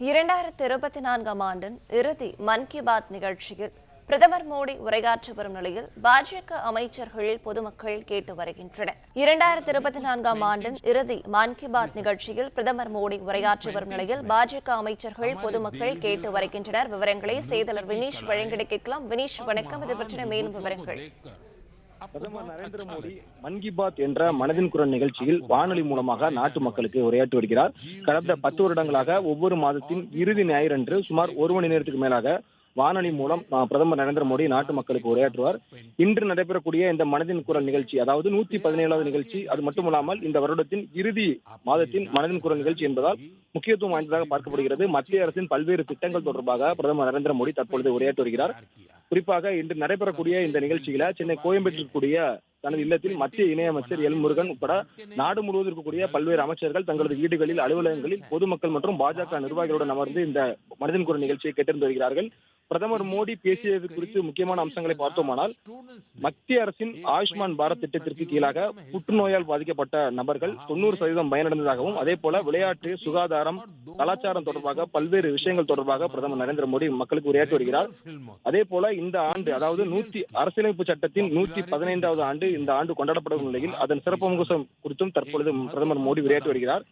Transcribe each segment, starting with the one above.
2024ஆம் ஆண்டின் இறுதி மன் கி பாத் நிகழ்ச்சியில் பிரதமர் மோடி உரையாற்றி வரும் நிலையில் பாஜக அமைச்சர்கள் பொதுமக்கள் கேட்டு வருகின்றனர். 2024ஆம் ஆண்டின் இறுதி மன் கி பாத் நிகழ்ச்சியில் பிரதமர் மோடி உரையாற்றி வரும் நிலையில் பாஜக அமைச்சர்கள் பொதுமக்கள் கேட்டு வருகின்றனர். விவரங்களை செய்தியாளர் வினீஷ் வழங்கிட கேட்கலாம். வினீஷ், வணக்கம். இது பற்றின மேலும் விவரங்கள். பிரதமர் நரேந்திர மோடி மன் கி பாத் என்ற மனதின் குரல் நிகழ்ச்சியில் வானொலி மூலமாக நாட்டு மக்களுக்கு உரையாற்றி வருகிறார். கடந்த 10 வருடங்களாக ஒவ்வொரு மாதத்தின் இறுதி ஞாயிறன்று சுமார் 1 மணி நேரத்துக்கு மேலாக வானொலி மூலம் பிரதமர் நரேந்திர மோடி நாட்டு மக்களுக்கு உரையாற்றுவார். இன்று நடைபெறக்கூடிய இந்த மனதின் குரல் நிகழ்ச்சி, அதாவது 117வது நிகழ்ச்சி, அது மட்டுமல்லாமல் இந்த வருடத்தின் இறுதி மாதத்தின் மனதின் குரல் நிகழ்ச்சி என்பதால் முக்கியத்துவம் வாய்ந்ததாக பார்க்கப்படுகிறது. மத்திய அரசின் பல்வேறு திட்டங்கள் தொடர்பாக பிரதமர் நரேந்திர மோடி தற்பொழுது உரையாற்றி வருகிறார். குறிப்பாக இன்று நடைபெறக்கூடிய இந்த நிகழ்ச்சியில சென்னை கோயம்பேட்டில் தனது இல்லத்தில் மத்திய இணையமைச்சர் எல் முருகன் உட்பட நாடு முழுவதும் இருக்கக்கூடிய பல்வேறு அமைச்சர்கள் தங்களது வீடுகளில், அலுவலகங்களில் பொதுமக்கள் மற்றும் பாஜக நிர்வாகிகளுடன் அமர்ந்து இந்த மனதின் குரல் நிகழ்ச்சியை கேட்டறிந்து வருகிறார்கள். பிரதமர் மோடி பேசியது குறித்து முக்கியமான அம்சங்களை பார்த்தோமானால், மத்திய அரசின் ஆயுஷ்மான் பாரத் திட்டத்திற்கு கீழாக புற்றுநோயால் பாதிக்கப்பட்ட நபர்கள் 90% பயனடைந்ததாகவும், அதே போல விளையாட்டு, சுகாதாரம், கலாச்சாரம் தொடர்பாக பல்வேறு விஷயங்கள் தொடர்பாக பிரதமர் நரேந்திர மோடி மக்களுக்கு உரையாற்றி வருகிறார். அதே போல இந்த ஆண்டு, அதாவது அரசியலமைப்பு சட்டத்தின் 115வது ஆண்டு இந்த ஆண்டு கொண்டாடப்படும் நிலையில் அதன் சிறப்பம்சம் குறித்தும் தற்பொழுது பிரதமர் மோடி உரையாற்றி வருகிறார்.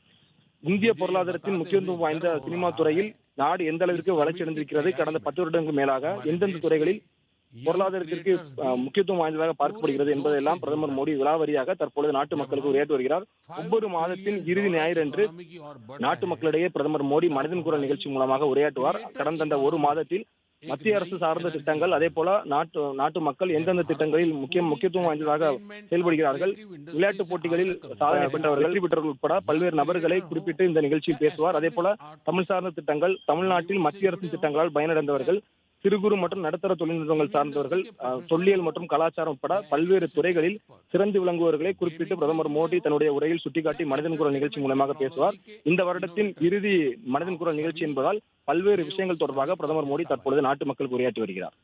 இந்திய பொருளாதாரத்தின் முக்கியத்துவம் வாய்ந்த சினிமா துறையில் நாடு எந்த அளவிற்கு வளர்ச்சி அடைந்திருக்கிறது, கடந்த 10 வருடங்களுக்கு மேலாக எந்தெந்த துறைகளில் பொருளாதாரத்திற்கு முக்கியத்துவம் வாய்ந்ததாக பார்க்கப்படுகிறது என்பதெல்லாம் பிரதமர் மோடி விலாவரியாக தற்பொழுது நாட்டு மக்களுக்கு உரையாற்றி வருகிறார். ஒவ்வொரு மாதத்தின் இறுதி ஞாயிறன்று நாட்டு மக்களிடையே பிரதமர் மோடி மனதின் குரல் நிகழ்ச்சி மூலமாக உரையாற்றுவார். கடந்த ஒரு மாதத்தில் மத்திய அரசு சார்ந்த திட்டங்கள், அதே போல நாட்டு மக்கள் எந்தெந்த திட்டங்களில் முக்கியத்துவம் வாய்ந்ததாக செயல்படுகிறார்கள், விளையாட்டுப் போட்டிகளில் சாதனை பெற்றவர்கள், வெற்றி பெற்றவர்கள் உட்பட பல்வேறு நபர்களை குறிப்பிட்டு இந்த நிகழ்ச்சியில் பேசுவார். அதே போல தமிழ் சார்ந்த திட்டங்கள், தமிழ்நாட்டில் மத்திய அரசின் திட்டங்களால் பயனடைந்தவர்கள், சிறு குறு மற்றும் நடுத்தர தொழில்நுட்பங்கள் சார்ந்தவர்கள், தொல்லியல் மற்றும் கலாச்சாரம் உட்பட பல்வேறு துறைகளில் சிறந்து விளங்குவவர்களை குறிப்பிட்டு பிரதமர் மோடி தன்னுடைய உரையில் சுட்டிக்காட்டி மனதின் குரல் நிகழ்ச்சி மூலமாக பேசுவார். இந்த வருடத்தின் இறுதி மனதின் குரல் நிகழ்ச்சி என்பதால் பல்வேறு விஷயங்கள் தொடர்பாக பிரதமர் மோடி தற்பொழுது நாட்டு மக்களுக்கு உரையாற்றி வருகிறார்.